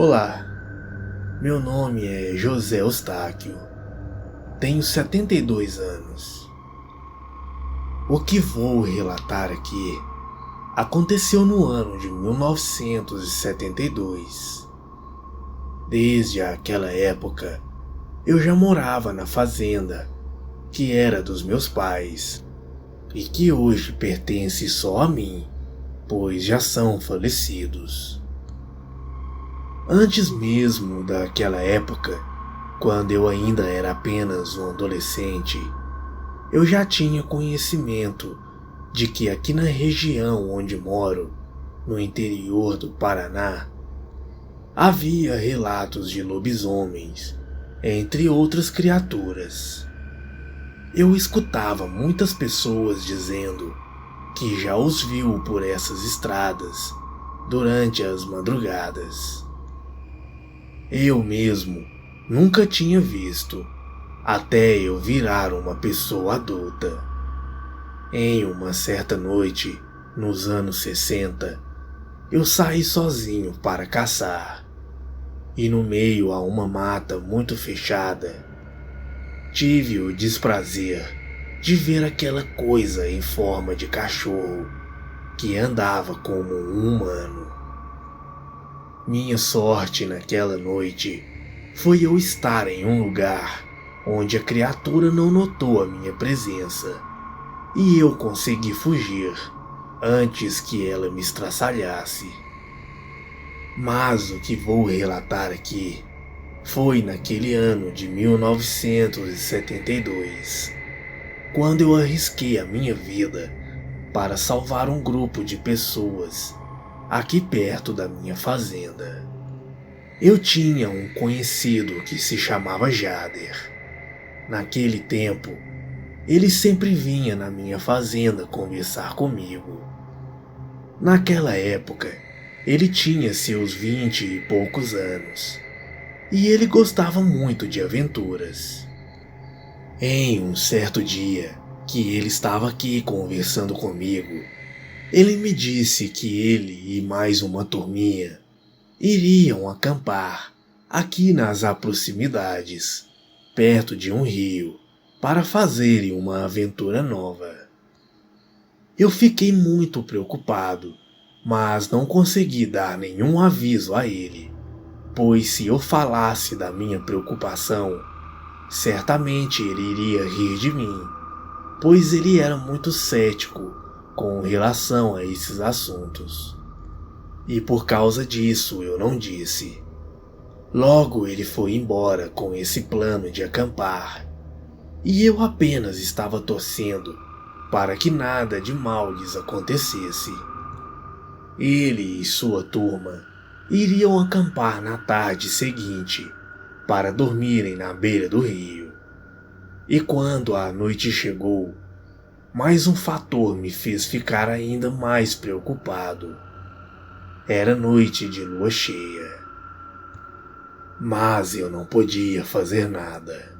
Olá, meu nome é José Eustáquio, tenho 72 anos. O que vou relatar aqui aconteceu no ano de 1972. Desde aquela época, eu já morava na fazenda, que era dos meus pais, e que hoje pertence só a mim, pois já são falecidos. Antes mesmo daquela época, quando eu ainda era apenas um adolescente, eu já tinha conhecimento de que aqui na região onde moro, no interior do Paraná, havia relatos de lobisomens, entre outras criaturas. Eu escutava muitas pessoas dizendo que já os viu por essas estradas durante as madrugadas. Eu mesmo nunca tinha visto, até eu virar uma pessoa adulta. Em uma certa noite, nos anos 60, eu saí sozinho para caçar, e no meio a uma mata muito fechada, tive o desprazer de ver aquela coisa em forma de cachorro que andava como um humano. Minha sorte naquela noite foi eu estar em um lugar onde a criatura não notou a minha presença e eu consegui fugir antes que ela me estraçalhasse. Mas o que vou relatar aqui foi naquele ano de 1972, quando eu arrisquei a minha vida para salvar um grupo de pessoas aqui perto da minha fazenda. Eu tinha um conhecido que se chamava Jader. Naquele tempo, ele sempre vinha na minha fazenda conversar comigo. Naquela época, ele tinha seus 20 e poucos anos, e ele gostava muito de aventuras. Em um certo dia, que ele estava aqui conversando comigo, ele me disse que ele e mais uma turminha iriam acampar aqui nas proximidades, perto de um rio, para fazerem uma aventura nova. Eu fiquei muito preocupado, mas não consegui dar nenhum aviso a ele, pois se eu falasse da minha preocupação, certamente ele iria rir de mim, pois ele era muito cético com relação a esses assuntos. E por causa disso eu não disse. Logo ele foi embora com esse plano de acampar, e eu apenas estava torcendo para que nada de mal lhes acontecesse. Ele e sua turma iriam acampar na tarde seguinte para dormirem na beira do rio. E quando a noite chegou, mais um fator me fez ficar ainda mais preocupado. Era noite de lua cheia. Mas eu não podia fazer nada.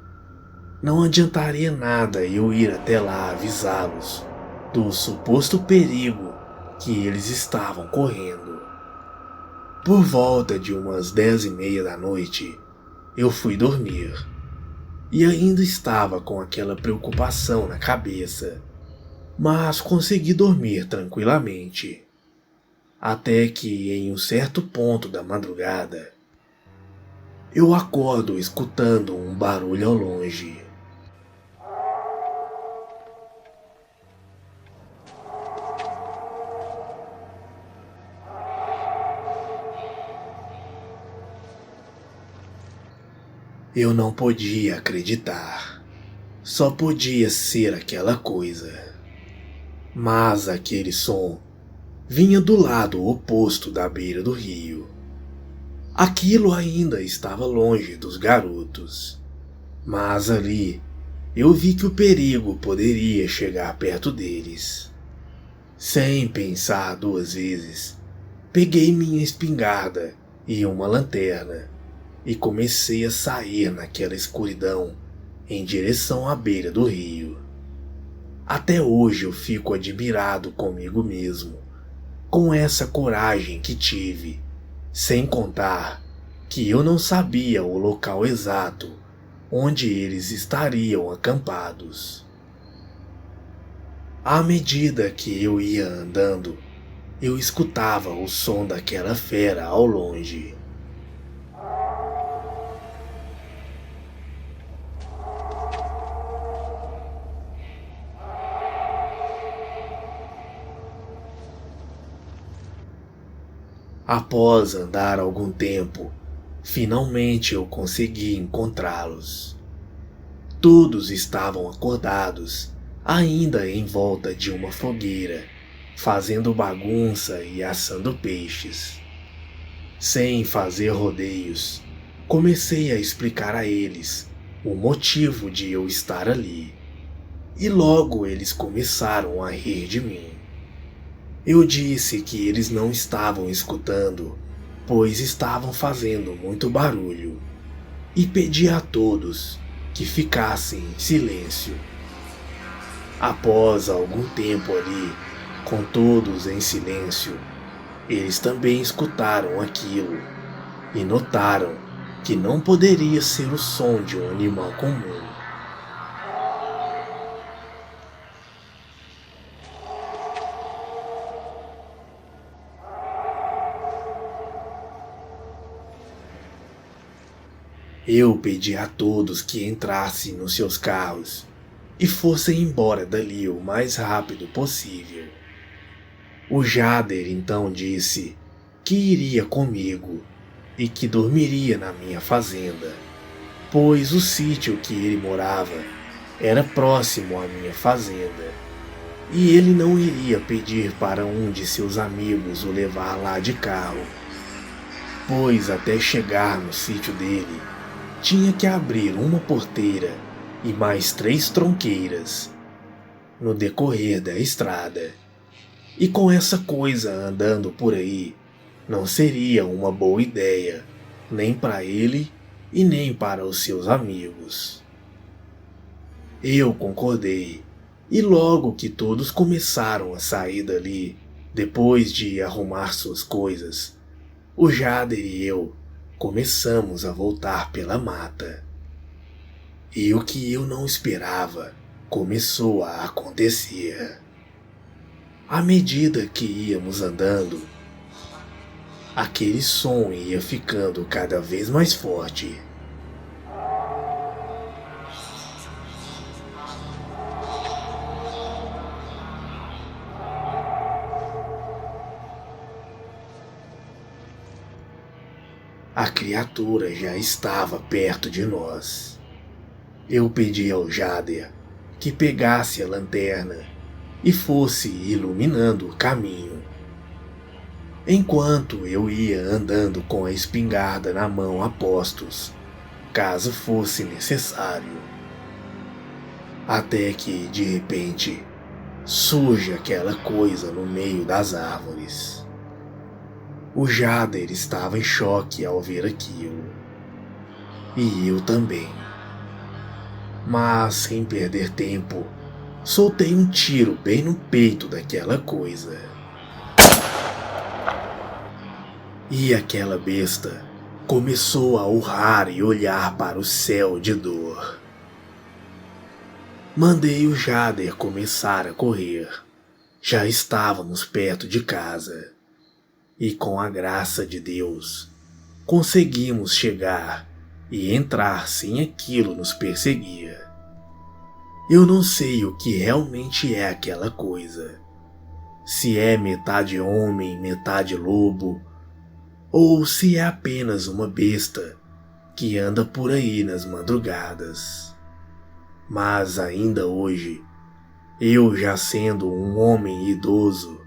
Não adiantaria nada eu ir até lá avisá-los do suposto perigo que eles estavam correndo. Por volta de umas 10:30 da noite, eu fui dormir. E ainda estava com aquela preocupação na cabeça, mas consegui dormir tranquilamente. Até que, em um certo ponto da madrugada, eu acordo escutando um barulho ao longe. Eu não podia acreditar. Só podia ser aquela coisa. Mas aquele som vinha do lado oposto da beira do rio. Aquilo ainda estava longe dos garotos, mas ali eu vi que o perigo poderia chegar perto deles. Sem pensar duas vezes, peguei minha espingarda e uma lanterna e comecei a sair naquela escuridão em direção à beira do rio. Até hoje eu fico admirado comigo mesmo, com essa coragem que tive, sem contar que eu não sabia o local exato onde eles estariam acampados. À medida que eu ia andando, eu escutava o som daquela fera ao longe. Após andar algum tempo, finalmente eu consegui encontrá-los. Todos estavam acordados, ainda em volta de uma fogueira, fazendo bagunça e assando peixes. Sem fazer rodeios, comecei a explicar a eles o motivo de eu estar ali, e logo eles começaram a rir de mim. Eu disse que eles não estavam escutando, pois estavam fazendo muito barulho, e pedi a todos que ficassem em silêncio. Após algum tempo ali, com todos em silêncio, eles também escutaram aquilo e notaram que não poderia ser o som de um animal comum. Eu pedi a todos que entrassem nos seus carros e fossem embora dali o mais rápido possível. O Jader então disse que iria comigo e que dormiria na minha fazenda, pois o sítio que ele morava era próximo à minha fazenda, e ele não iria pedir para um de seus amigos o levar lá de carro, pois até chegar no sítio dele, tinha que abrir uma porteira e mais 3 tronqueiras no decorrer da estrada. E com essa coisa andando por aí, não seria uma boa ideia, nem para ele e nem para os seus amigos. Eu concordei, e logo que todos começaram a sair dali, depois de arrumar suas coisas, o Jader e eu começamos a voltar pela mata. E o que eu não esperava começou a acontecer. À medida que íamos andando, aquele som ia ficando cada vez mais forte. A criatura já estava perto de nós. Eu pedi ao Jader que pegasse a lanterna e fosse iluminando o caminho, enquanto eu ia andando com a espingarda na mão a postos, caso fosse necessário. Até que, de repente, surge aquela coisa no meio das árvores. O Jader estava em choque ao ver aquilo, e eu também. Mas, sem perder tempo, soltei um tiro bem no peito daquela coisa. E aquela besta começou a urrar e olhar para o céu de dor. Mandei o Jader começar a correr. Já estávamos perto de casa. E com a graça de Deus, conseguimos chegar e entrar sem aquilo nos perseguir. Eu não sei o que realmente é aquela coisa. Se é metade homem, metade lobo, ou se é apenas uma besta que anda por aí nas madrugadas. Mas ainda hoje, eu já sendo um homem idoso,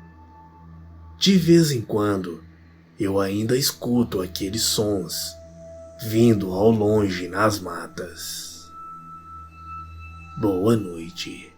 de vez em quando eu ainda escuto aqueles sons vindo ao longe nas matas. Boa noite.